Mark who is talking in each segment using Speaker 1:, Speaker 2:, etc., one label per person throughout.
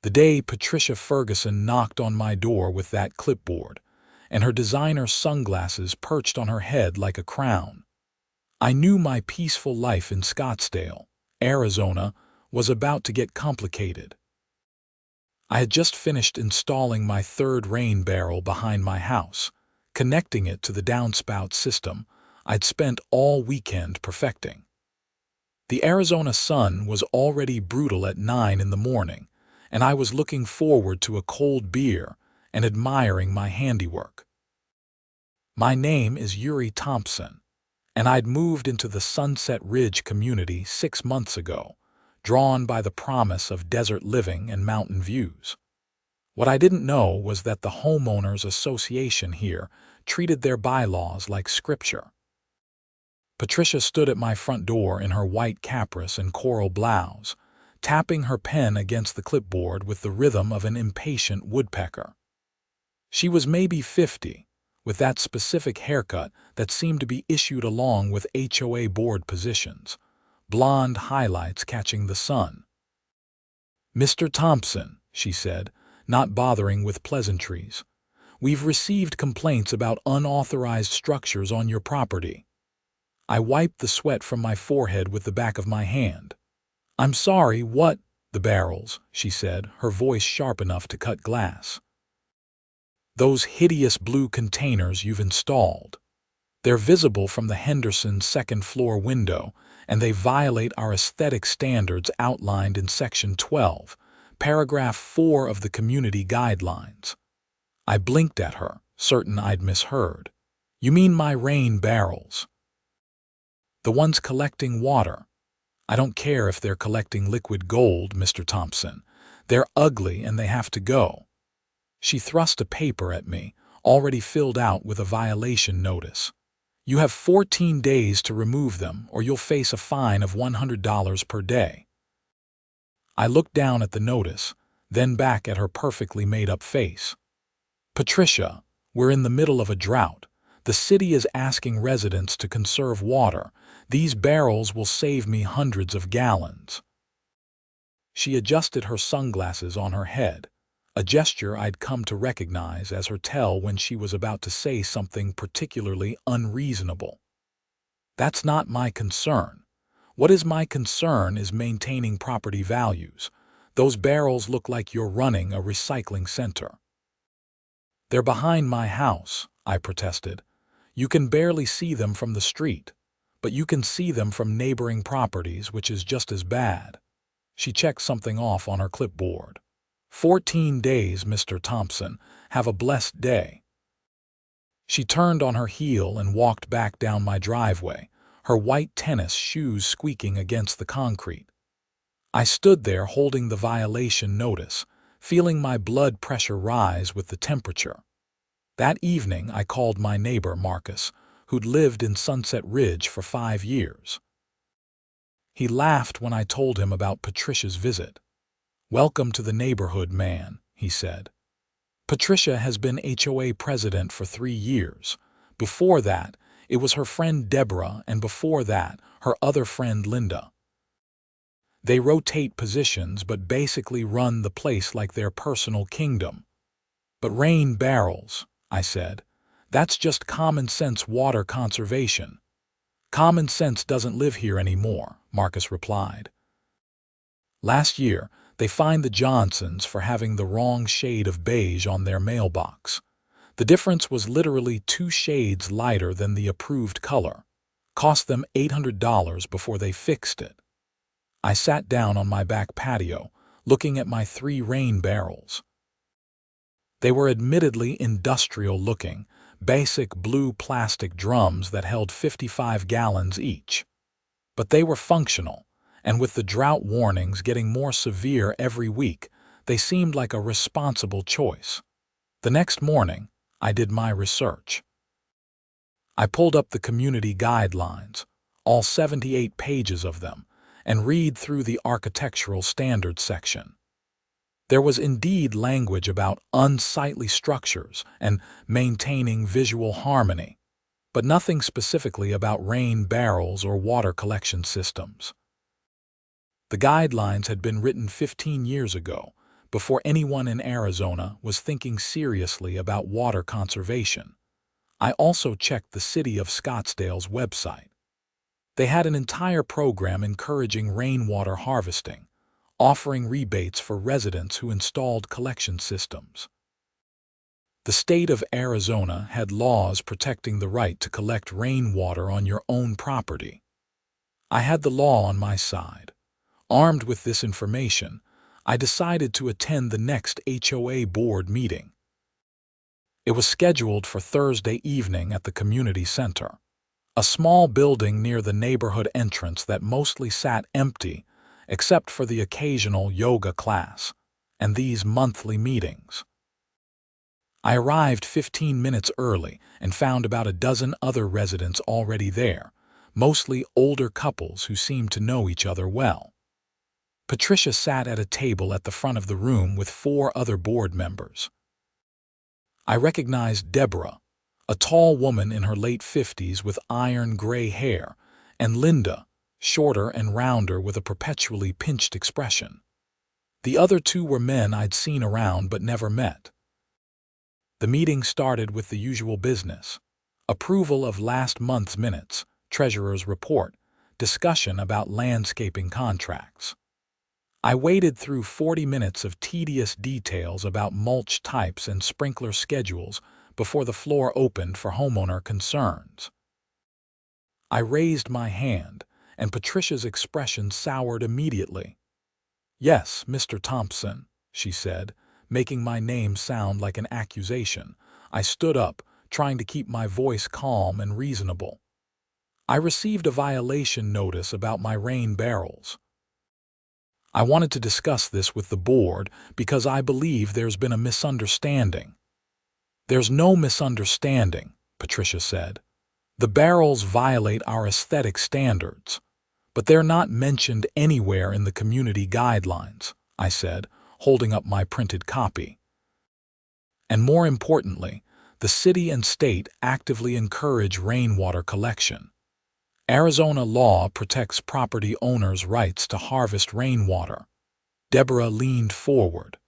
Speaker 1: The day Patricia Ferguson knocked on my door with that clipboard, and her designer sunglasses perched on her head like a crown. I knew my peaceful life in Scottsdale, Arizona, was about to get complicated. I had just finished installing my third rain barrel behind my house, connecting it to the downspout system I'd spent all weekend perfecting. The Arizona sun was already brutal at 9 in the morning, and I was looking forward to a cold beer and admiring my handiwork. My name is Yuri Thompson, and I'd moved into the Sunset Ridge community 6 months ago, drawn by the promise of desert living and mountain views. What I didn't know was that the homeowners association here treated their bylaws like scripture. Patricia stood at my front door in her white capris and coral blouse, tapping her pen against the clipboard with the rhythm of an impatient woodpecker. She was maybe 50, with that specific haircut that seemed to be issued along with HOA board positions, blonde highlights catching the sun. "Mr. Thompson," she said, not bothering with pleasantries, "we've received complaints about unauthorized structures on your property." I wiped the sweat from my forehead with the back of my hand. "I'm sorry, what?" "The barrels," she said, her voice sharp enough to cut glass. "Those hideous blue containers you've installed. They're visible from the Henderson's second-floor window, and they violate our aesthetic standards outlined in Section 12, Paragraph 4 of the Community Guidelines." I blinked at her, certain I'd misheard. "You mean my rain barrels?" "The ones collecting water. I don't care if they're collecting liquid gold, Mr. Thompson. They're ugly and they have to go." She thrust a paper at me, already filled out with a violation notice. "You have 14 days to remove them, or you'll face a fine of $100 per day." I looked down at the notice, then back at her perfectly made-up face. "Patricia, we're in the middle of a drought. The city is asking residents to conserve water. These barrels will save me hundreds of gallons." She adjusted her sunglasses on her head, a gesture I'd come to recognize as her tell when she was about to say something particularly unreasonable. "That's not my concern. What is my concern is maintaining property values. Those barrels look like you're running a recycling center." "They're behind my house," I protested. "You can barely see them from the street, but you can see them from neighboring properties, which is just as bad." She checked something off on her clipboard. 14 days, Mr. Thompson. Have a blessed day." She turned on her heel and walked back down my driveway, her white tennis shoes squeaking against the concrete. I stood there holding the violation notice, feeling my blood pressure rise with the temperature. That evening I called my neighbor, Marcus, who'd lived in Sunset Ridge for 5 years. He laughed when I told him about Patricia's visit. "Welcome to the neighborhood, man," he said. "Patricia has been HOA president for 3 years. Before that, it was her friend Deborah, and before that, her other friend Linda. They rotate positions but basically run the place like their personal kingdom." "But rain barrels," I said. "That's just common sense water conservation." "Common sense doesn't live here anymore," Marcus replied. "Last year, they fined the Johnsons for having the wrong shade of beige on their mailbox. The difference was literally 2 shades lighter than the approved color. Cost them $800 before they fixed it." I sat down on my back patio, looking at my 3 rain barrels. They were admittedly industrial-looking, basic blue plastic drums that held 55 gallons each. But they were functional, and with the drought warnings getting more severe every week, they seemed like a responsible choice. The next morning, I did my research. I pulled up the community guidelines, all 78 pages of them, and read through the architectural standards section. There was indeed language about unsightly structures and maintaining visual harmony, but nothing specifically about rain barrels or water collection systems. The guidelines had been written 15 years ago, before anyone in Arizona was thinking seriously about water conservation. I also checked the city of Scottsdale's website. They had an entire program encouraging rainwater harvesting, offering rebates for residents who installed collection systems. The state of Arizona had laws protecting the right to collect rainwater on your own property. I had the law on my side. Armed with this information, I decided to attend the next HOA board meeting. It was scheduled for Thursday evening at the community center, a small building near the neighborhood entrance that mostly sat empty except for the occasional yoga class and these monthly meetings. I arrived 15 minutes early and found about a dozen other residents already there, mostly older couples who seemed to know each other well. Patricia sat at a table at the front of the room with 4 other board members. I recognized Deborah, a tall woman in her late 50s with iron gray hair, and Linda, shorter and rounder with a perpetually pinched expression. The other 2 were men I'd seen around but never met. The meeting started with the usual business: approval of last month's minutes, treasurer's report, discussion about landscaping contracts. I waded through 40 minutes of tedious details about mulch types and sprinkler schedules before the floor opened for homeowner concerns. I raised my hand, and Patricia's expression soured immediately. "Yes, Mr. Thompson," she said, making my name sound like an accusation. I stood up, trying to keep my voice calm and reasonable. "I received a violation notice about my rain barrels. I wanted to discuss this with the board because I believe there's been a misunderstanding." "There's no misunderstanding," Patricia said. "The barrels violate our aesthetic standards, but they're not mentioned anywhere in the community guidelines," I said, holding up my printed copy. "And more importantly, the city and state actively encourage rainwater collection. Arizona law protects property owners' rights to harvest rainwater." Deborah leaned forward.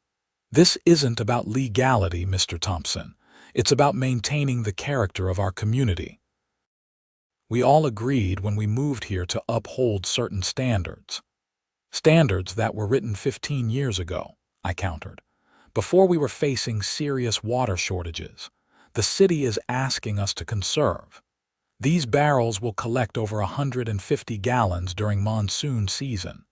Speaker 1: "This isn't about legality, Mr. Thompson. It's about maintaining the character of our community. We all agreed when we moved here to uphold certain standards. Standards that were written 15 years ago," I countered. "Before we were facing serious water shortages. The city is asking us to conserve. These barrels will collect over 150 gallons during monsoon season."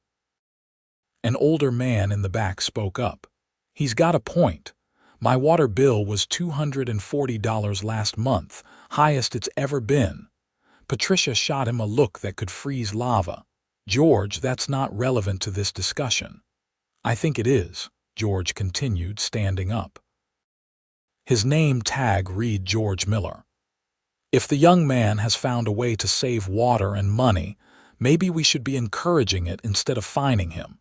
Speaker 1: An older man in the back spoke up. "He's got a point. My water bill was $240 last month, highest it's ever been." Patricia shot him a look that could freeze lava. "George, that's not relevant to this discussion." "I think it is," George continued, standing up. His name tag read George Miller. "If the young man has found a way to save water and money, maybe we should be encouraging it instead of fining him.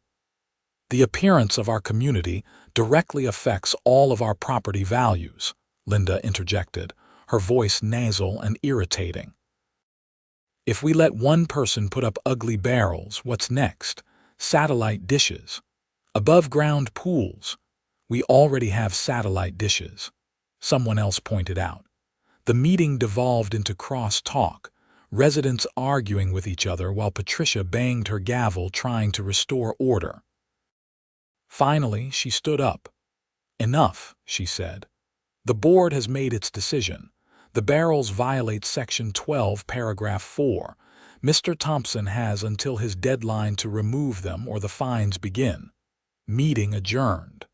Speaker 1: The appearance of our community directly affects all of our property values," Linda interjected, her voice nasal and irritating. "If we let one person put up ugly barrels, what's next? Satellite dishes. Above-ground pools. We already have satellite dishes," someone else pointed out. The meeting devolved into cross-talk, residents arguing with each other while Patricia banged her gavel trying to restore order. Finally, she stood up. "Enough," she said. "The board has made its decision. The barrels violate Section 12, Paragraph 4. Mr. Thompson has until his deadline to remove them or the fines begin. Meeting adjourned."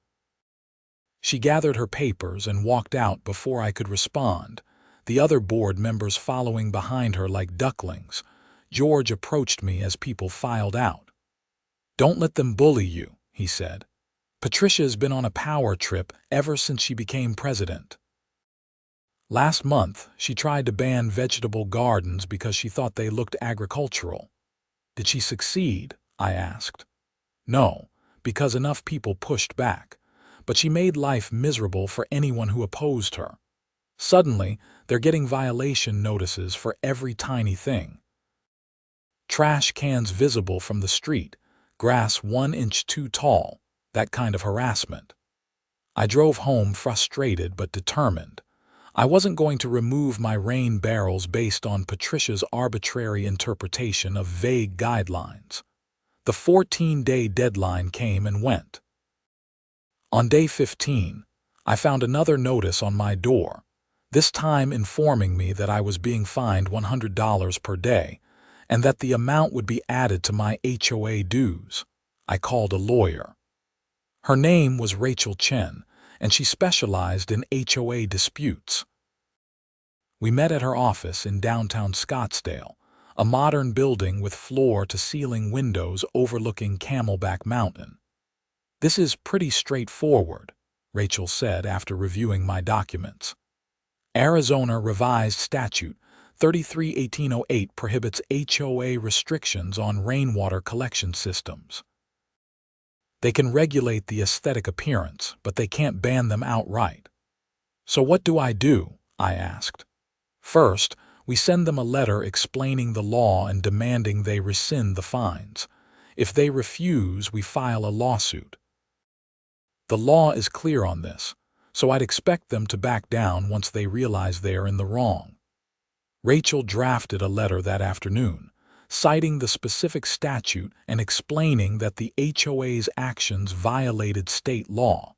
Speaker 1: She gathered her papers and walked out before I could respond, the other board members following behind her like ducklings. George approached me as people filed out. "Don't let them bully you," he said. "Patricia's been on a power trip ever since she became president. Last month, she tried to ban vegetable gardens because she thought they looked agricultural." "Did she succeed?" I asked. "No, because enough people pushed back. But she made life miserable for anyone who opposed her. Suddenly, they're getting violation notices for every tiny thing. Trash cans visible from the street, grass 1 inch too tall, that kind of harassment. I drove home frustrated but determined. I wasn't going to remove my rain barrels based on Patricia's arbitrary interpretation of vague guidelines. The 14-day deadline came and went. On day 15, I found another notice on my door, this time informing me that I was being fined $100 per day and that the amount would be added to my HOA dues. I called a lawyer. Her name was Rachel Chen, and she specialized in HOA disputes. We met at her office in downtown Scottsdale, a modern building with floor-to-ceiling windows overlooking Camelback Mountain. "This is pretty straightforward," Rachel said after reviewing my documents. "Arizona Revised Statute 33-1808 prohibits HOA restrictions on rainwater collection systems. They can regulate the aesthetic appearance, but they can't ban them outright." "So what do?" I asked. "First, we send them a letter explaining the law and demanding they rescind the fines. If they refuse, we file a lawsuit. The law is clear on this, so I'd expect them to back down once they realize they're in the wrong." Rachel drafted a letter that afternoon, citing the specific statute and explaining that the HOA's actions violated state law.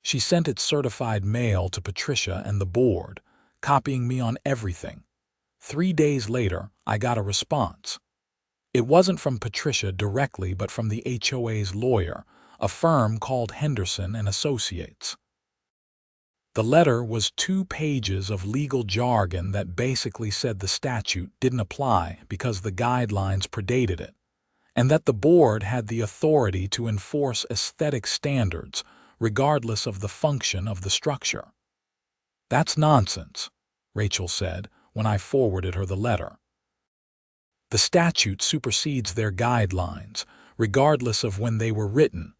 Speaker 1: She sent it certified mail to Patricia and the board, copying me on everything. 3 days later, I got a response. It wasn't from Patricia directly, but from the HOA's lawyer, a firm called Henderson and Associates. The letter was 2 pages of legal jargon that basically said the statute didn't apply because the guidelines predated it, and that the board had the authority to enforce aesthetic standards regardless of the function of the structure. "That's nonsense," Rachel said when I forwarded her the letter. "The statute supersedes their guidelines, regardless of when they were written.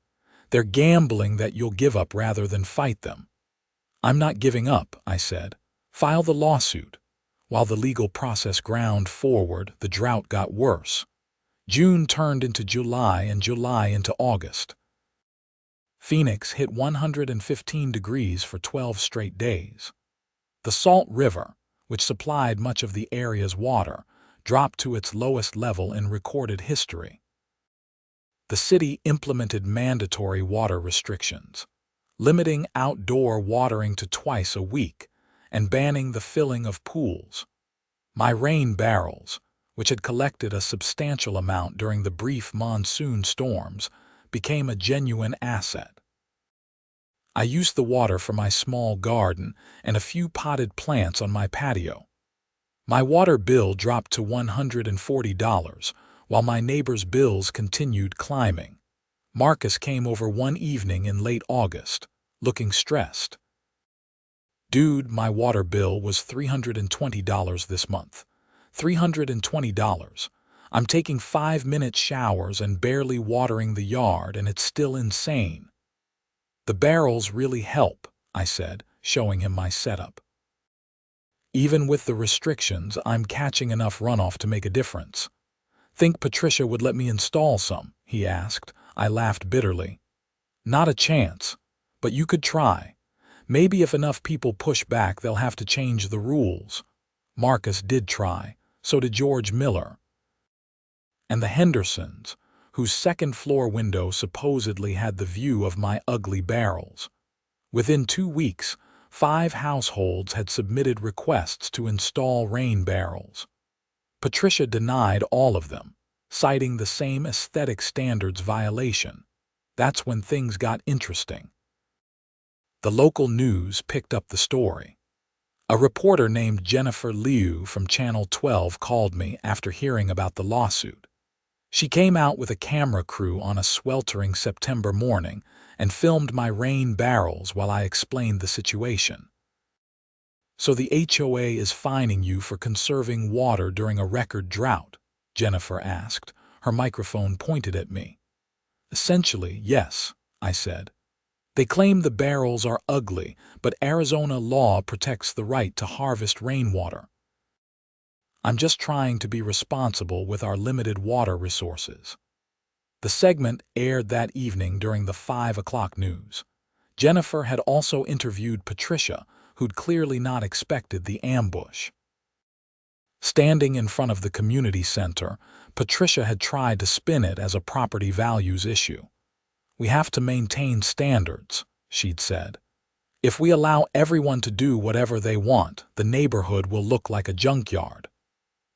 Speaker 1: They're gambling that you'll give up rather than fight them." "I'm not giving up," I said. "File the lawsuit." While the legal process ground forward, the drought got worse. June turned into July and July into August. Phoenix hit 115 degrees for 12 straight days. The Salt River, which supplied much of the area's water, dropped to its lowest level in recorded history. The city implemented mandatory water restrictions, limiting outdoor watering to twice a week and banning the filling of pools. My rain barrels, which had collected a substantial amount during the brief monsoon storms, became a genuine asset. I used the water for my small garden and a few potted plants on my patio. My water bill dropped to $140, while my neighbor's bills continued climbing. Marcus came over one evening in late August, looking stressed. "Dude, my water bill was $320 this month. $320. I'm taking 5-minute showers and barely watering the yard, and it's still insane." "The barrels really help," I said, showing him my setup. "Even with the restrictions, I'm catching enough runoff to make a difference." "Think Patricia would let me install some?" he asked. I laughed bitterly. "Not a chance, but you could try. Maybe if enough people push back, they'll have to change the rules." Marcus did try, so did George Miller. And the Hendersons, whose second-floor window supposedly had the view of my ugly barrels. Within 2 weeks, 5 households had submitted requests to install rain barrels. Patricia denied all of them, citing the same aesthetic standards violation. That's when things got interesting. The local news picked up the story. A reporter named Jennifer Liu from Channel 12 called me after hearing about the lawsuit. She came out with a camera crew on a sweltering September morning and filmed my rain barrels while I explained the situation. "So the HOA is fining you for conserving water during a record drought?" Jennifer asked, her microphone pointed at me. "Essentially, yes," I said. "They claim the barrels are ugly, but Arizona law protects the right to harvest rainwater. I'm just trying to be responsible with our limited water resources." The segment aired that evening during the 5 o'clock news. Jennifer had also interviewed Patricia, who'd clearly not expected the ambush. Standing in front of the community center, Patricia had tried to spin it as a property values issue. "We have to maintain standards," she'd said. "If we allow everyone to do whatever they want, the neighborhood will look like a junkyard."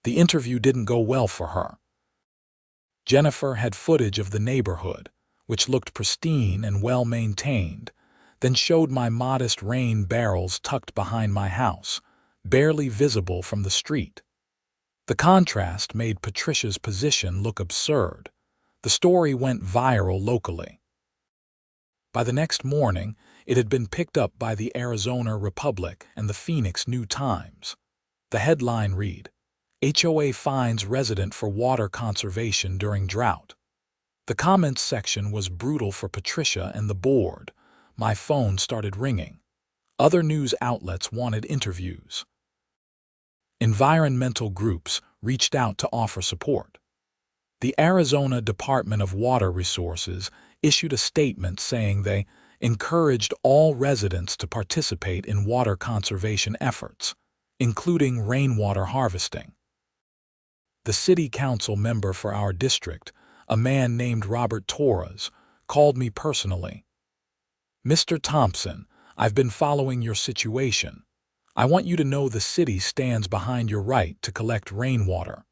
Speaker 1: The interview didn't go well for her. Jennifer had footage of the neighborhood, which looked pristine and well-maintained, then showed my modest rain barrels tucked behind my house, barely visible from the street. The contrast made Patricia's position look absurd. The story went viral locally. By the next morning, it had been picked up by the Arizona Republic and the Phoenix New-Times. The headline read, "HOA fines resident for water conservation during drought." The comments section was brutal for Patricia and the board. My phone started ringing. Other news outlets wanted interviews. Environmental groups reached out to offer support. The Arizona Department of Water Resources issued a statement saying they encouraged all residents to participate in water conservation efforts, including rainwater harvesting. The city council member for our district, a man named Robert Torres, called me personally. "Mr. Thompson, I've been following your situation. I want you to know the city stands behind your right to collect rainwater.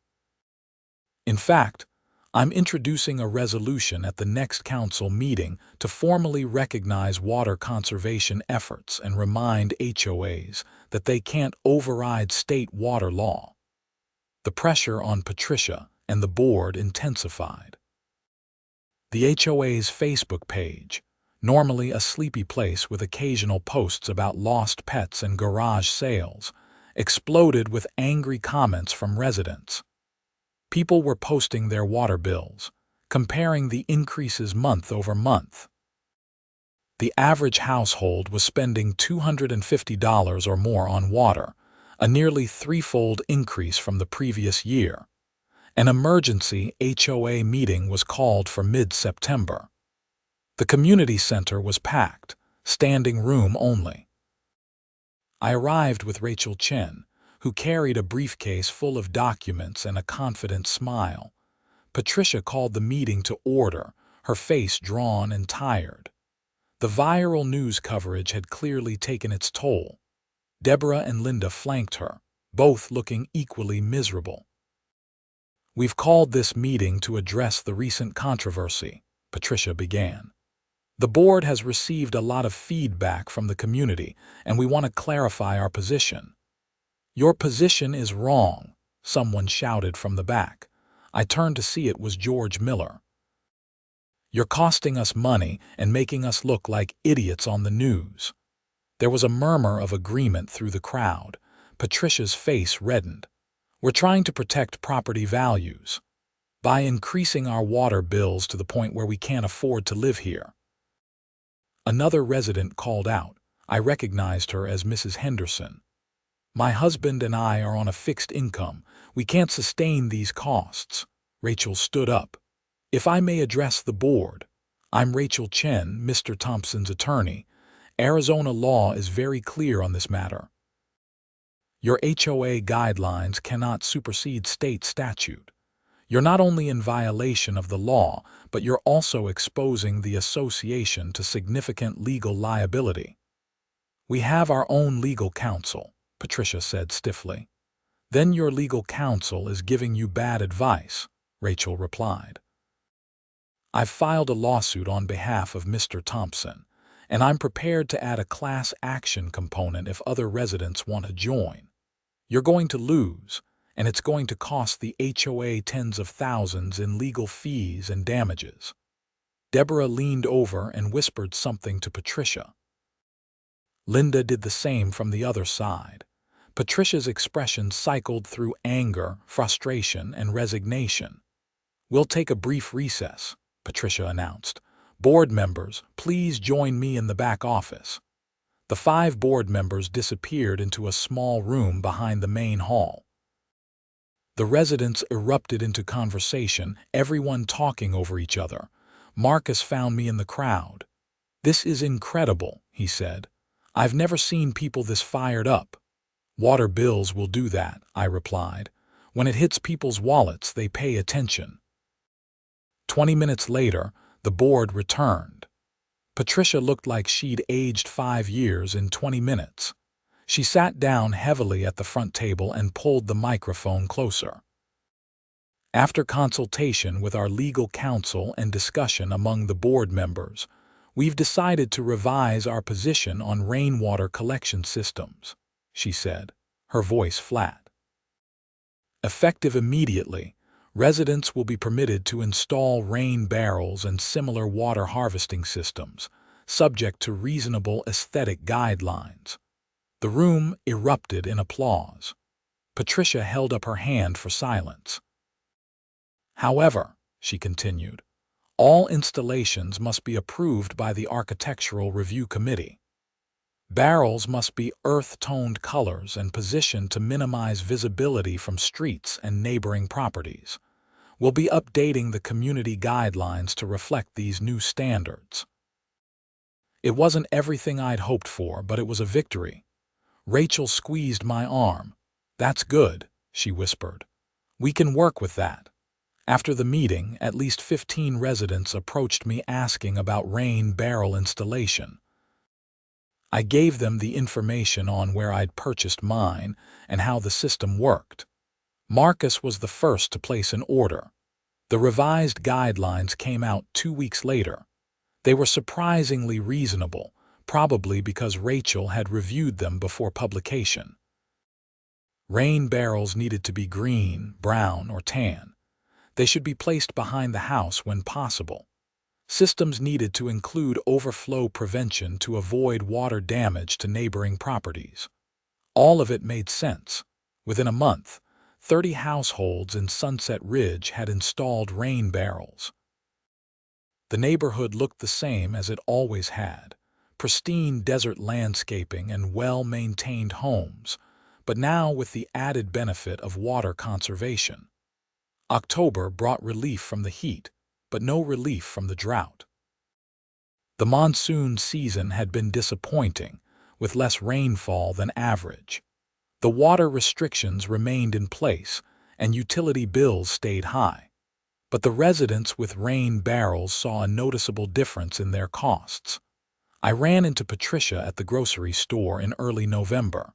Speaker 1: In fact, I'm introducing a resolution at the next council meeting to formally recognize water conservation efforts and remind HOAs that they can't override state water law." The pressure on Patricia and the board intensified. The HOA's Facebook page, normally a sleepy place with occasional posts about lost pets and garage sales, exploded with angry comments from residents. People were posting their water bills, comparing the increases month over month. The average household was spending $250 or more on water, a nearly threefold increase from the previous year. An emergency HOA meeting was called for mid-September. The community center was packed, standing room only. I arrived with Rachel Chen, who carried a briefcase full of documents and a confident smile. Patricia called the meeting to order, her face drawn and tired. The viral news coverage had clearly taken its toll. Deborah and Linda flanked her, both looking equally miserable. "We've called this meeting to address the recent controversy," Patricia began. "The board has received a lot of feedback from the community, and we want to clarify our position." "Your position is wrong," someone shouted from the back. I turned to see it was George Miller. "You're costing us money and making us look like idiots on the news." There was a murmur of agreement through the crowd. Patricia's face reddened. "We're trying to protect property values by increasing our water bills to the point where we can't afford to live here." Another resident called out. I recognized her as Mrs. Henderson. "My husband and I are on a fixed income. We can't sustain these costs." Rachel stood up. "If I may address the board, I'm Rachel Chen, Mr. Thompson's attorney. Arizona law is very clear on this matter. Your HOA guidelines cannot supersede state statute. You're not only in violation of the law, but you're also exposing the association to significant legal liability." "We have our own legal counsel," Patricia said stiffly. "Then your legal counsel is giving you bad advice," Rachel replied. "I've filed a lawsuit on behalf of Mr. Thompson, and I'm prepared to add a class action component if other residents want to join. You're going to lose, and it's going to cost the HOA tens of thousands in legal fees and damages." Deborah leaned over and whispered something to Patricia. Linda did the same from the other side. Patricia's expression cycled through anger, frustration, and resignation. "We'll take a brief recess," Patricia announced. "Board members, please join me in the back office." The 5 board members disappeared into a small room behind the main hall. The residents erupted into conversation, everyone talking over each other. Marcus found me in the crowd. "This is incredible," he said. "I've never seen people this fired up." "Water bills will do that," I replied. "When it hits people's wallets, they pay attention." 20 minutes later, the board returned. Patricia looked like she'd aged 5 years in 20 minutes. She sat down heavily at the front table and pulled the microphone closer. "After consultation with our legal counsel and discussion among the board members, we've decided to revise our position on rainwater collection systems," she said, her voice flat. "Effective immediately, residents will be permitted to install rain barrels and similar water harvesting systems, subject to reasonable aesthetic guidelines." The room erupted in applause. Patricia held up her hand for silence. "However," she continued, "all installations must be approved by the Architectural Review Committee. Barrels must be earth-toned colors and positioned to minimize visibility from streets and neighboring properties. We'll be updating the community guidelines to reflect these new standards." It wasn't everything I'd hoped for, but it was a victory. Rachel squeezed my arm. "That's good," she whispered. "We can work with that." After the meeting, at least 15 residents approached me asking about rain barrel installation. I gave them the information on where I'd purchased mine and how the system worked. Marcus was the first to place an order. The revised guidelines came out 2 weeks later. They were surprisingly reasonable, probably because Rachel had reviewed them before publication. Rain barrels needed to be green, brown, or tan. They should be placed behind the house when possible. Systems needed to include overflow prevention to avoid water damage to neighboring properties. All of it made sense. Within a month, 30 households in Sunset Ridge had installed rain barrels. The neighborhood looked the same as it always had: pristine desert landscaping and well-maintained homes, but now with the added benefit of water conservation. October brought relief from the heat, but no relief from the drought. The monsoon season had been disappointing, with less rainfall than average. The water restrictions remained in place, and utility bills stayed high. But the residents with rain barrels saw a noticeable difference in their costs. I ran into Patricia at the grocery store in early November.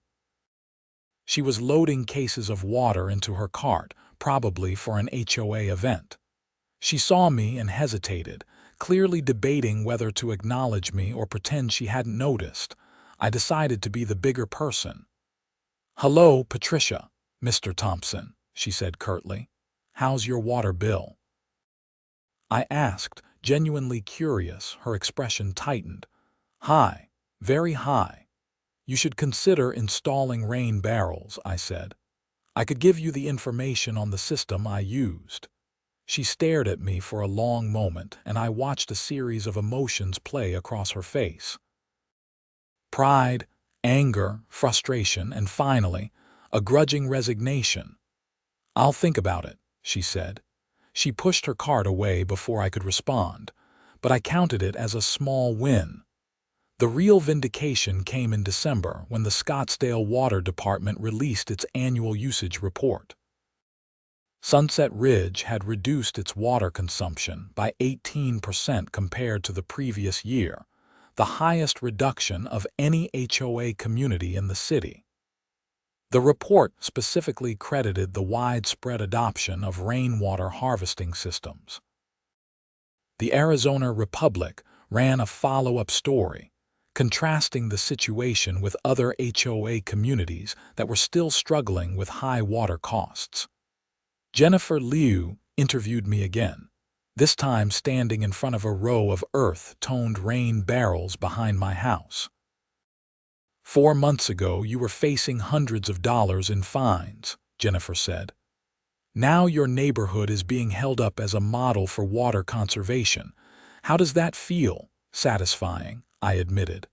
Speaker 1: She was loading cases of water into her cart, probably for an HOA event. She saw me and hesitated, clearly debating whether to acknowledge me or pretend she hadn't noticed. I decided to be the bigger person. "Hello, Patricia, Mr. Thompson," she said curtly. "How's your water bill?" I asked, genuinely curious. Her expression tightened. "High, very high. You should consider installing rain barrels," I said. "I could give you the information on the system I used." She stared at me for a long moment, and I watched a series of emotions play across her face. Pride, anger, frustration, and finally, a grudging resignation. "I'll think about it," she said. She pushed her cart away before I could respond, but I counted it as a small win. The real vindication came in December when the Scottsdale Water Department released its annual usage report. Sunset Ridge had reduced its water consumption by 18% compared to the previous year, the highest reduction of any HOA community in the city. The report specifically credited the widespread adoption of rainwater harvesting systems. The Arizona Republic ran a follow-up story, contrasting the situation with other HOA communities that were still struggling with high water costs. Jennifer Liu interviewed me again, this time standing in front of a row of earth-toned rain barrels behind my house. "4 months ago, you were facing hundreds of dollars in fines," Jennifer said. "Now your neighborhood is being held up as a model for water conservation. How does that feel?" "Satisfying," I admitted,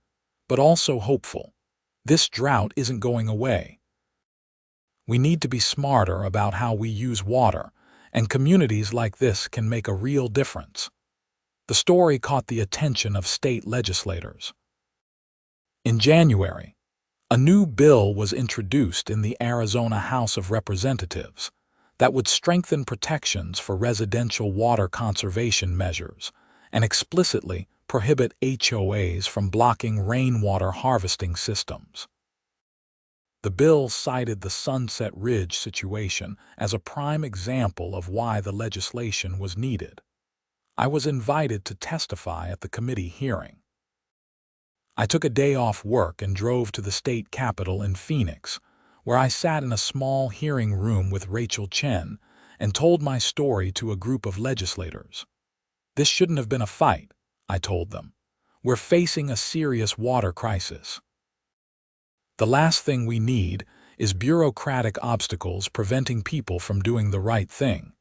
Speaker 1: "but also hopeful. This drought isn't going away." We need to be smarter about how we use water, and communities like this can make a real difference. The story caught the attention of state legislators. In January, a new bill was introduced in the Arizona House of Representatives that would strengthen protections for residential water conservation measures and explicitly prohibit HOAs from blocking rainwater harvesting systems. The bill cited the Sunset Ridge situation as a prime example of why the legislation was needed. I was invited to testify at the committee hearing. I took a day off work and drove to the state capitol in Phoenix, where I sat in a small hearing room with Rachel Chen and told my story to a group of legislators. This shouldn't have been a fight, I told them. We're facing a serious water crisis. The last thing we need is bureaucratic obstacles preventing people from doing the right thing.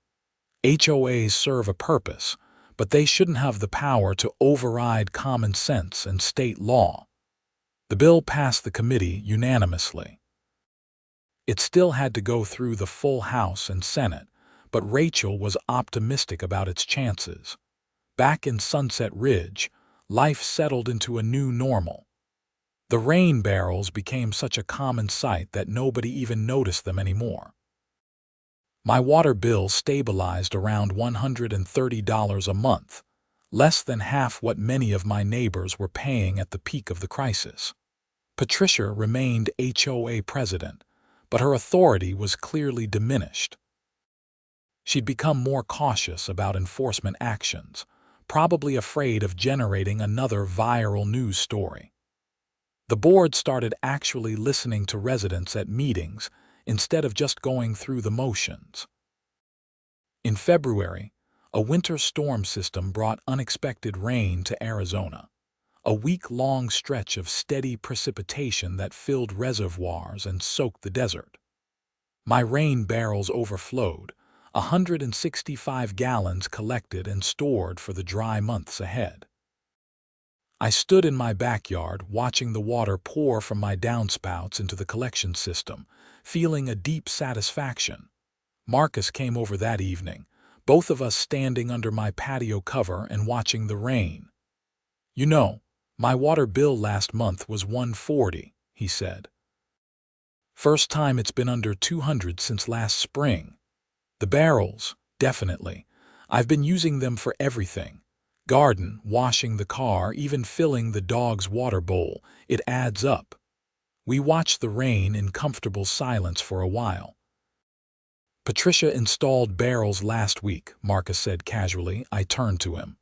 Speaker 1: HOAs serve a purpose, but they shouldn't have the power to override common sense and state law. The bill passed the committee unanimously. It still had to go through the full House and Senate, but Rachel was optimistic about its chances. Back in Sunset Ridge, life settled into a new normal. The rain barrels became such a common sight that nobody even noticed them anymore. My water bill stabilized around $130 a month, less than half what many of my neighbors were paying at the peak of the crisis. Patricia remained HOA president, but her authority was clearly diminished. She'd become more cautious about enforcement actions, probably afraid of generating another viral news story. The board started actually listening to residents at meetings instead of just going through the motions. In February, a winter storm system brought unexpected rain to Arizona, a week-long stretch of steady precipitation that filled reservoirs and soaked the desert. My rain barrels overflowed, 165 gallons collected and stored for the dry months ahead. I stood in my backyard watching the water pour from my downspouts into the collection system, feeling a deep satisfaction. Marcus came over that evening, both of us standing under my patio cover and watching the rain. "You know, my water bill last month was $140, he said. "First time it's been under $200 since last spring. The barrels, definitely. I've been using them for everything. Garden, washing the car, even filling the dog's water bowl. It adds up." We watched the rain in comfortable silence for a while. "Patricia installed barrels last week," Marcus said casually. I turned to him.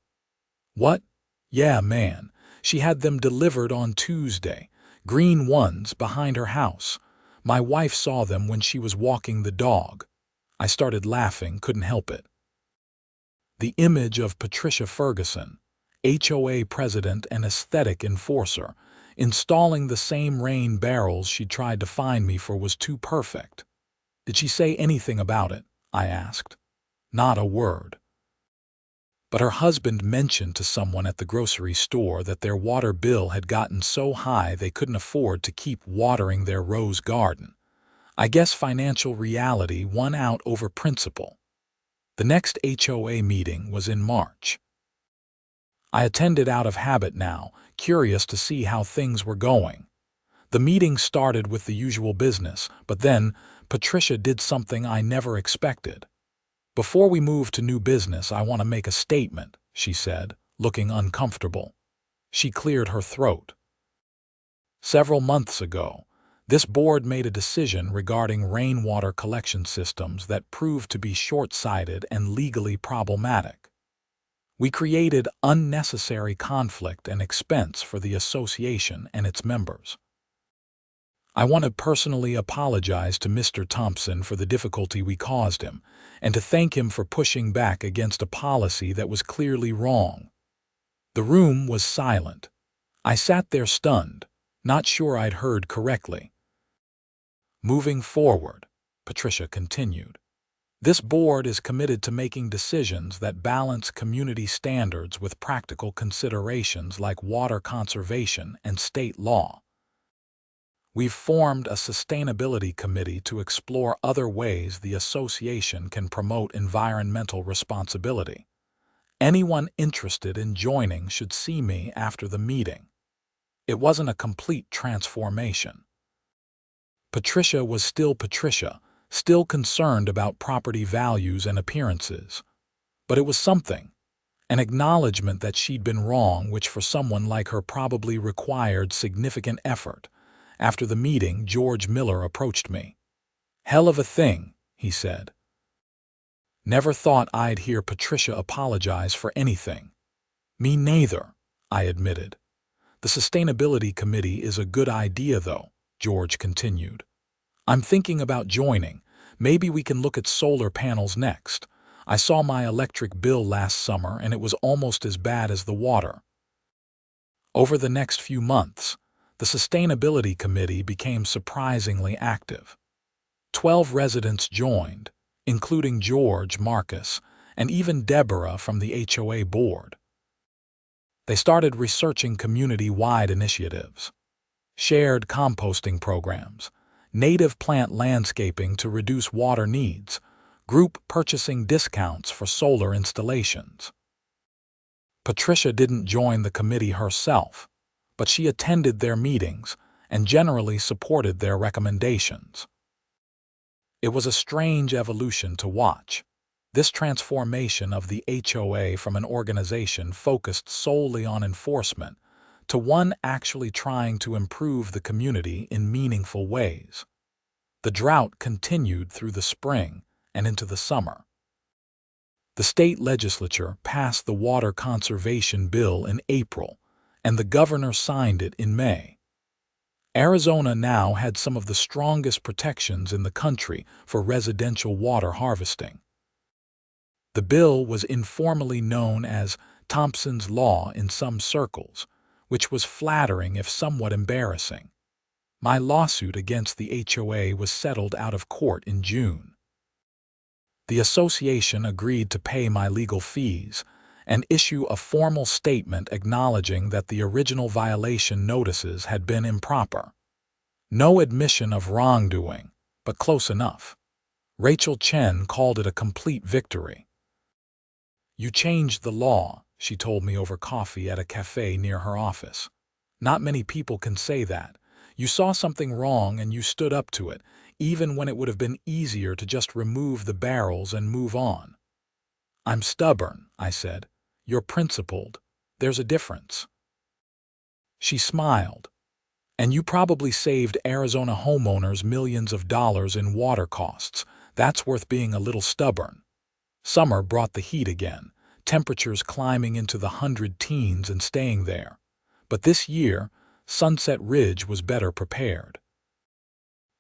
Speaker 1: "What? Yeah, man. She had them delivered on Tuesday. Green ones behind her house. My wife saw them when she was walking the dog." I started laughing, couldn't help it. The image of Patricia Ferguson, HOA president and aesthetic enforcer, installing the same rain barrels she tried to fine me for was too perfect. "Did she say anything about it?" I asked. "Not a word." But her husband mentioned to someone at the grocery store that their water bill had gotten so high they couldn't afford to keep watering their rose garden. I guess financial reality won out over principle. The next HOA meeting was in March. I attended out of habit now, curious to see how things were going. The meeting started with the usual business, but then Patricia did something I never expected. "Before we move to new business, I want to make a statement," she said, looking uncomfortable. She cleared her throat. "Several months ago, this board made a decision regarding rainwater collection systems that proved to be short-sighted and legally problematic. We created unnecessary conflict and expense for the association and its members. I want to personally apologize to Mr. Thompson for the difficulty we caused him, and to thank him for pushing back against a policy that was clearly wrong." The room was silent. I sat there stunned, not sure I'd heard correctly. "Moving forward," Patricia continued, "this board is committed to making decisions that balance community standards with practical considerations like water conservation and state law. We've formed a sustainability committee to explore other ways the association can promote environmental responsibility. Anyone interested in joining should see me after the meeting. It wasn't a complete transformation. Patricia was still Patricia, still concerned about property values and appearances. But it was something, an acknowledgement that she'd been wrong, which for someone like her probably required significant effort. After the meeting, George Miller approached me. "Hell of a thing," he said. "Never thought I'd hear Patricia apologize for anything." "Me neither," I admitted. "The Sustainability Committee is a good idea, though," George continued. "I'm thinking about joining. Maybe we can look at solar panels next. I saw my electric bill last summer and it was almost as bad as the water." Over the next few months, the Sustainability Committee became surprisingly active. 12 residents joined, including George, Marcus, and even Deborah from the HOA board. They started researching community-wide initiatives, shared composting programs, native plant landscaping to reduce water needs, group purchasing discounts for solar installations. Patricia didn't join the committee herself, but she attended their meetings and generally supported their recommendations. It was a strange evolution to watch. This transformation of the HOA from an organization focused solely on enforcement to one actually trying to improve the community in meaningful ways. The drought continued through the spring and into the summer. The state legislature passed the Water Conservation Bill in April, and the governor signed it in May. Arizona now had some of the strongest protections in the country for residential water harvesting. The bill was informally known as Thompson's Law in some circles, which was flattering if somewhat embarrassing. My lawsuit against the HOA was settled out of court in June. The association agreed to pay my legal fees and issue a formal statement acknowledging that the original violation notices had been improper. No admission of wrongdoing, but close enough. Rachel Chen called it a complete victory. "You changed the law," she told me over coffee at a cafe near her office. "Not many people can say that. You saw something wrong and you stood up to it, even when it would have been easier to just remove the barrels and move on." "I'm stubborn," I said. "You're principled. There's a difference." She smiled. "And you probably saved Arizona homeowners millions of dollars in water costs. That's worth being a little stubborn." Summer brought the heat again, temperatures climbing into the 100 teens and staying there. But this year, Sunset Ridge was better prepared.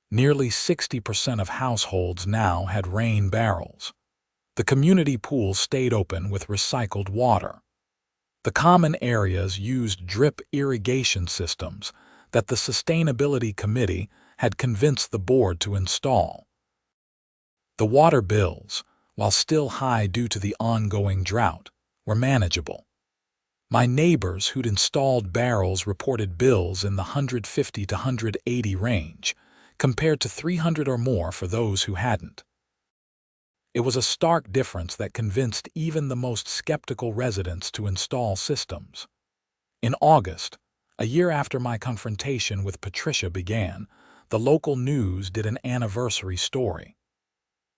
Speaker 1: Nearly 60% of households now had rain barrels. The community pool stayed open with recycled water. The common areas used drip irrigation systems that the Sustainability Committee had convinced the board to install. The water bills, while still high due to the ongoing drought, were manageable. My neighbors who'd installed barrels reported bills in the 150 to 180 range, compared to 300 or more for those who hadn't. It was a stark difference that convinced even the most skeptical residents to install systems. In August, a year after my confrontation with Patricia began, the local news did an anniversary story.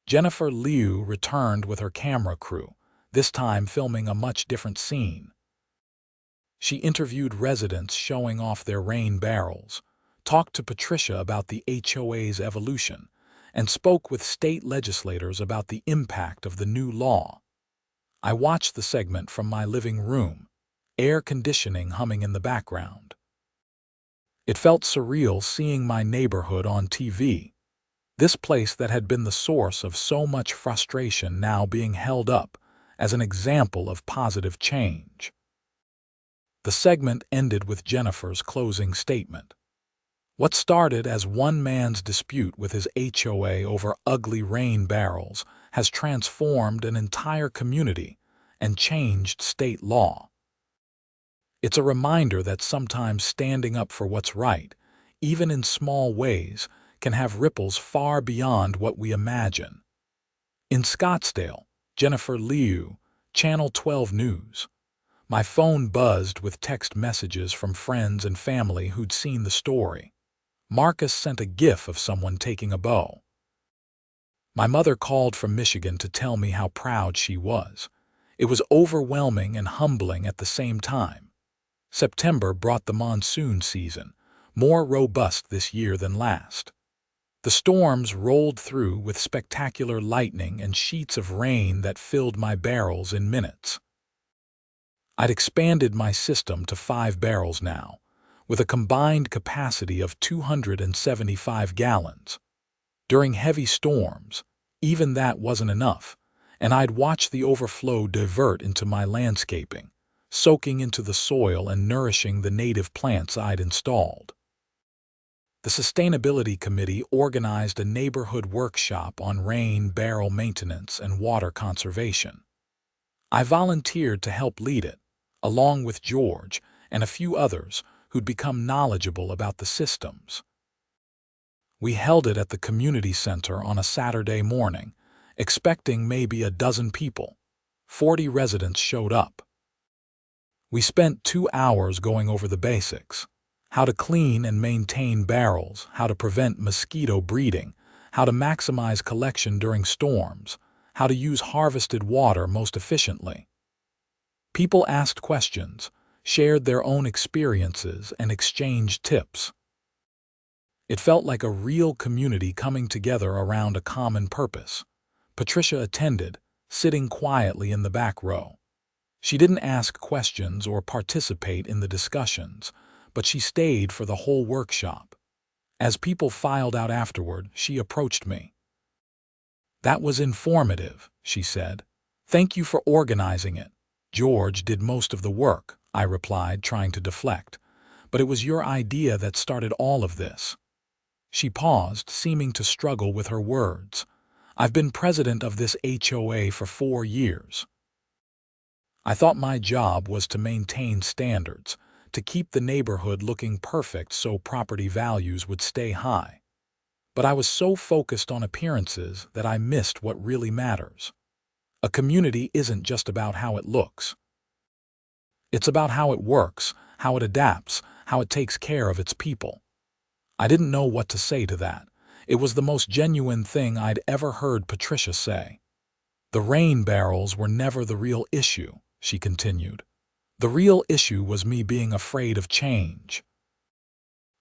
Speaker 1: Jennifer Liu returned with her camera crew, this time filming a much different scene. She interviewed residents showing off their rain barrels, talked to Patricia about the HOA's evolution, and spoke with state legislators about the impact of the new law. I watched the segment from my living room, air conditioning humming in the background. It felt surreal seeing my neighborhood on TV. This place that had been the source of so much frustration now being held up as an example of positive change. The segment ended with Jennifer's closing statement. What started as one man's dispute with his HOA over ugly rain barrels has transformed an entire community and changed state law. It's a reminder that sometimes standing up for what's right, even in small ways, can have ripples far beyond what we imagine. In Scottsdale, Jennifer Liu, Channel 12 News. My phone buzzed with text messages from friends and family who'd seen the story. Marcus sent a gif of someone taking a bow. My mother called from Michigan to tell me how proud she was. It was overwhelming and humbling at the same time. September brought the monsoon season, more robust this year than last. The storms rolled through with spectacular lightning and sheets of rain that filled my barrels in minutes. I'd expanded my system to 5 barrels now, with a combined capacity of 275 gallons. During heavy storms, even that wasn't enough, and I'd watch the overflow divert into my landscaping, soaking into the soil and nourishing the native plants I'd installed. The Sustainability Committee organized a neighborhood workshop on rain barrel maintenance and water conservation. I volunteered to help lead it, along with George and a few others who'd become knowledgeable about the systems. We held it at the community center on a Saturday morning, expecting maybe a dozen people. 40 residents showed up. We spent 2 hours going over the basics: how to clean and maintain barrels, how to prevent mosquito breeding, how to maximize collection during storms, how to use harvested water most efficiently. People asked questions, shared their own experiences, and exchanged tips. It felt like a real community coming together around a common purpose. Patricia attended, sitting quietly in the back row. She didn't ask questions or participate in the discussions, but she stayed for the whole workshop. As people filed out afterward, she approached me. "That was informative," she said. "Thank you for organizing it." "George did most of the work," I replied, trying to deflect. "But it was your idea that started all of this." She paused, seeming to struggle with her words. "I've been president of this HOA for 4 years. I thought my job was to maintain standards, to keep the neighborhood looking perfect so property values would stay high. But I was so focused on appearances that I missed what really matters. A community isn't just about how it looks. It's about how it works, how it adapts, how it takes care of its people." I didn't know what to say to that. It was the most genuine thing I'd ever heard Patricia say. "The rain barrels were never the real issue," she continued. "The real issue was me being afraid of change.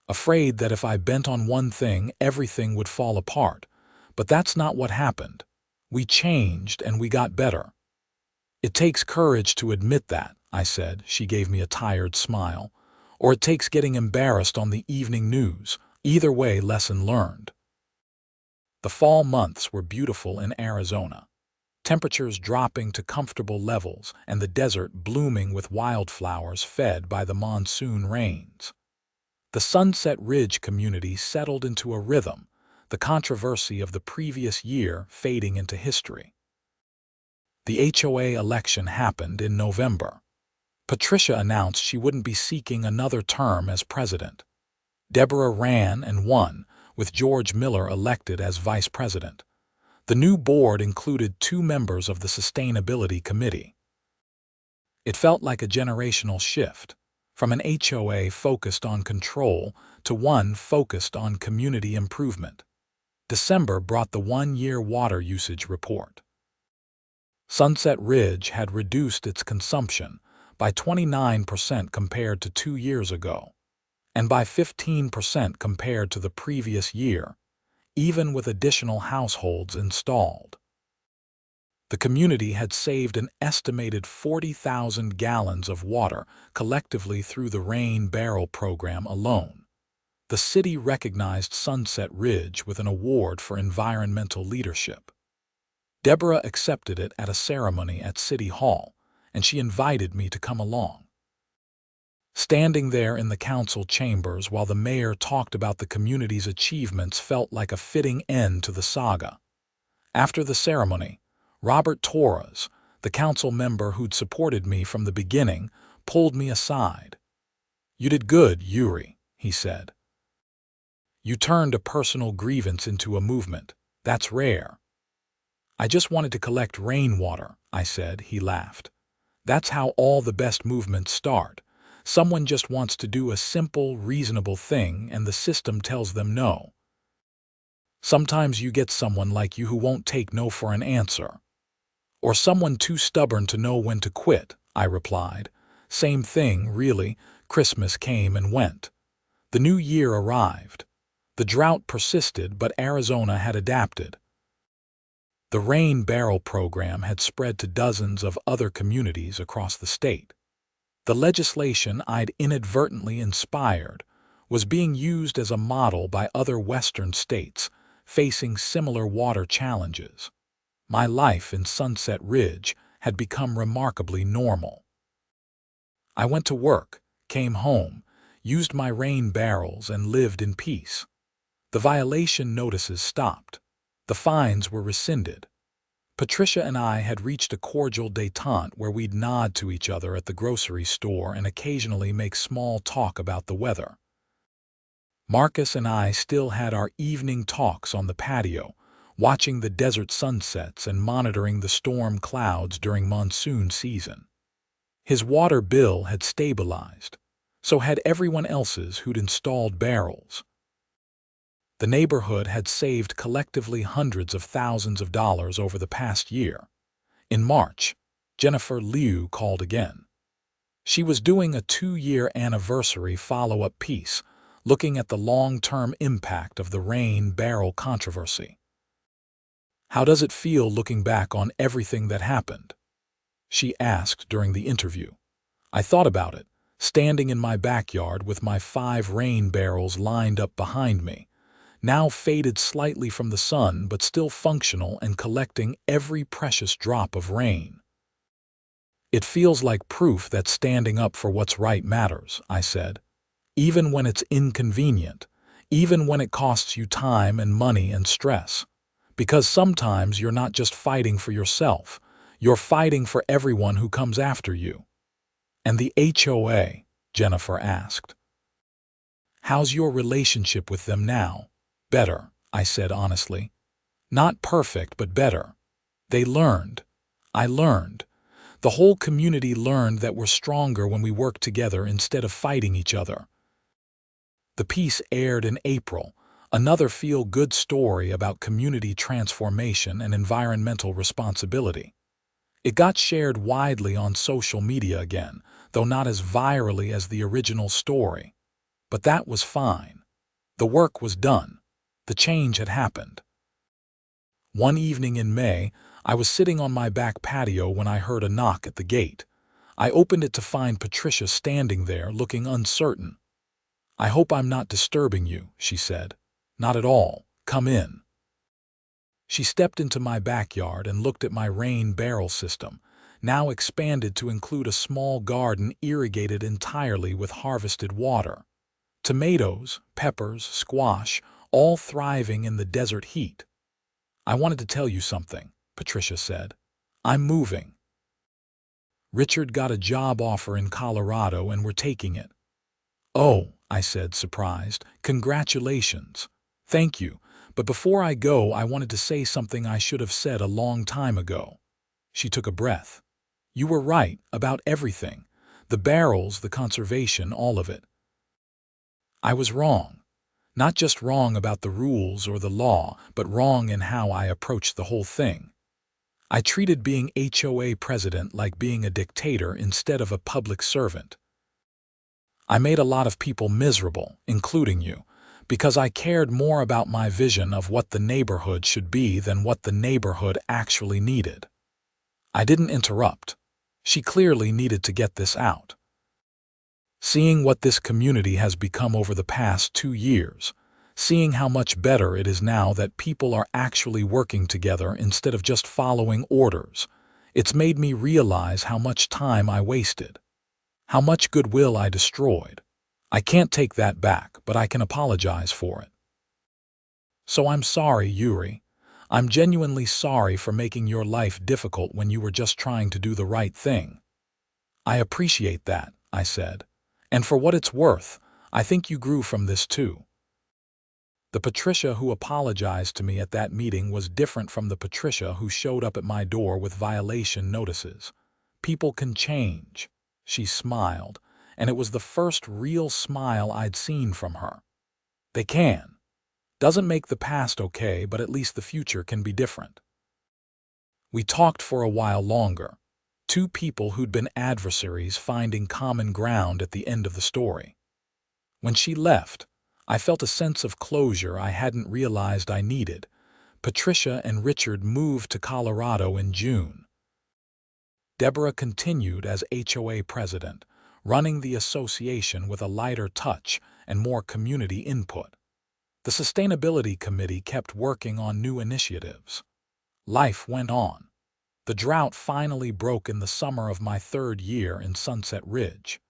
Speaker 1: Afraid that if I bent on one thing, everything would fall apart. But that's not what happened. We changed and we got better." "It takes courage to admit that," I said. She gave me a tired smile. "Or it takes getting embarrassed on the evening news. Either way, lesson learned." The fall months were beautiful in Arizona. Temperatures dropping to comfortable levels and the desert blooming with wildflowers fed by the monsoon rains. The Sunset Ridge community settled into a rhythm, the controversy of the previous year fading into history. The HOA election happened in November. Patricia announced she wouldn't be seeking another term as president. Deborah ran and won, with George Miller elected as vice president. The new board included 2 members of the Sustainability Committee. It felt like a generational shift, from an HOA focused on control to one focused on community improvement. December brought the 1-year water usage report. Sunset Ridge had reduced its consumption by 29% compared to 2 years ago, and by 15% compared to the previous year, even with additional households installed. The community had saved an estimated 40,000 gallons of water collectively through the rain barrel program alone. The city recognized Sunset Ridge with an award for environmental leadership. Deborah accepted it at a ceremony at City Hall, and she invited me to come along. Standing there in the council chambers while the mayor talked about the community's achievements felt like a fitting end to the saga. After the ceremony, Robert Torres, the council member who'd supported me from the beginning, pulled me aside. "You did good, Yuri," he said. You turned a personal grievance into a movement. That's rare. I just wanted to collect rainwater, I said. He laughed. That's how all the best movements start. Someone just wants to do a simple, reasonable thing, and the system tells them no. Sometimes you get someone like you who won't take no for an answer. Or someone too stubborn to know when to quit, I replied. Same thing, really. Christmas came and went. The new year arrived. The drought persisted, but Arizona had adapted. The rain barrel program had spread to dozens of other communities across the state. The legislation I'd inadvertently inspired was being used as a model by other Western states facing similar water challenges. My life in Sunset Ridge had become remarkably normal. I went to work, came home, used my rain barrels, and lived in peace. The violation notices stopped. The fines were rescinded. Patricia and I had reached a cordial détente where we'd nod to each other at the grocery store and occasionally make small talk about the weather. Marcus and I still had our evening talks on the patio, watching the desert sunsets and monitoring the storm clouds during monsoon season. His water bill had stabilized, so had everyone else's who'd installed barrels. The neighborhood had saved collectively hundreds of thousands of dollars over the past year. In March, Jennifer Liu called again. She was doing a 2-year anniversary follow-up piece, looking at the long-term impact of the rain barrel controversy. How does it feel looking back on everything that happened? She asked during the interview. I thought about it, standing in my backyard with my 5 rain barrels lined up behind me, now faded slightly from the sun but still functional and collecting every precious drop of rain. It feels like proof that standing up for what's right matters, I said. Even when it's inconvenient, even when it costs you time and money and stress. Because sometimes you're not just fighting for yourself, you're fighting for everyone who comes after you. And the HOA, Jennifer asked. How's your relationship with them now? Better, I said honestly. Not perfect, but better. They learned. I learned. The whole community learned that we're stronger when we work together instead of fighting each other. The piece aired in April, another feel-good story about community transformation and environmental responsibility. It got shared widely on social media again, though not as virally as the original story. But that was fine. The work was done. The change had happened. One evening in May, I was sitting on my back patio when I heard a knock at the gate. I opened it to find Patricia standing there, looking uncertain. I hope I'm not disturbing you, she said. Not at all. Come in. She stepped into my backyard and looked at my rain barrel system, now expanded to include a small garden irrigated entirely with harvested water. Tomatoes, peppers, squash, all thriving in the desert heat. I wanted to tell you something, Patricia said. I'm moving. Richard got a job offer in Colorado and we're taking it. Oh, I said, surprised. Congratulations. Thank you, but before I go, I wanted to say something I should have said a long time ago. She took a breath. You were right about everything. The barrels, the conservation, all of it. I was wrong. Not just wrong about the rules or the law, but wrong in how I approached the whole thing. I treated being HOA president like being a dictator instead of a public servant. I made a lot of people miserable, including you, because I cared more about my vision of what the neighborhood should be than what the neighborhood actually needed. I didn't interrupt. She clearly needed to get this out. Seeing what this community has become over the past 2 years, seeing how much better it is now that people are actually working together instead of just following orders, it's made me realize how much time I wasted, how much goodwill I destroyed. I can't take that back, but I can apologize for it. So I'm sorry, Yuri. I'm genuinely sorry for making your life difficult when you were just trying to do the right thing. I appreciate that, I said. And for what it's worth, I think you grew from this too. The Patricia who apologized to me at that meeting was different from the Patricia who showed up at my door with violation notices. People can change. She smiled, and it was the first real smile I'd seen from her. They can. Doesn't make the past okay, but at least the future can be different. We talked for a while longer. Two people who'd been adversaries finding common ground at the end of the story. When she left, I felt a sense of closure I hadn't realized I needed. Patricia and Richard moved to Colorado in June. Deborah continued as HOA president, running the association with a lighter touch and more community input. The sustainability committee kept working on new initiatives. Life went on. The drought finally broke in the summer of my third year in Sunset Ridge.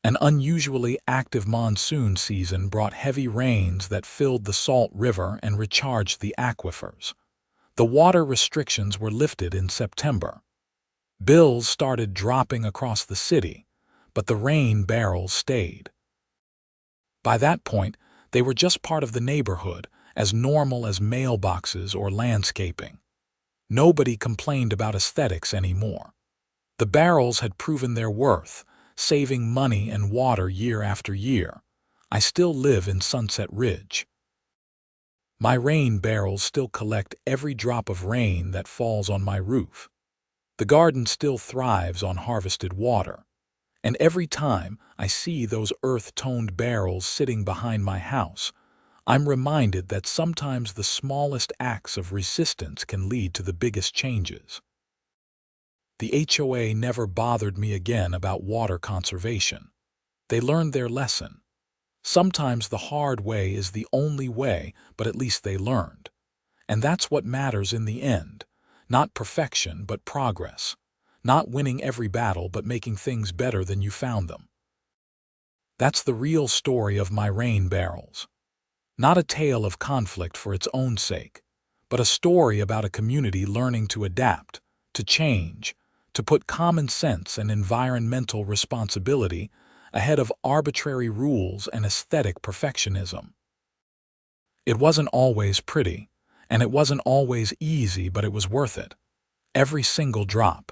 Speaker 1: An unusually active monsoon season brought heavy rains that filled the Salt River and recharged the aquifers. The water restrictions were lifted in September. Bills started dropping across the city, but the rain barrels stayed. By that point, they were just part of the neighborhood, as normal as mailboxes or landscaping. Nobody complained about aesthetics anymore. The barrels had proven their worth, saving money and water year after year. I still live in Sunset Ridge. My rain barrels still collect every drop of rain that falls on my roof. The garden still thrives on harvested water. And every time I see those earth-toned barrels sitting behind my house, I'm reminded that sometimes the smallest acts of resistance can lead to the biggest changes. The HOA never bothered me again about water conservation. They learned their lesson. Sometimes the hard way is the only way, but at least they learned. And that's what matters in the end. Not perfection, but progress. Not winning every battle, but making things better than you found them. That's the real story of my rain barrels. Not a tale of conflict for its own sake, but a story about a community learning to adapt, to change, to put common sense and environmental responsibility ahead of arbitrary rules and aesthetic perfectionism. It wasn't always pretty, and it wasn't always easy, but it was worth it. Every single drop.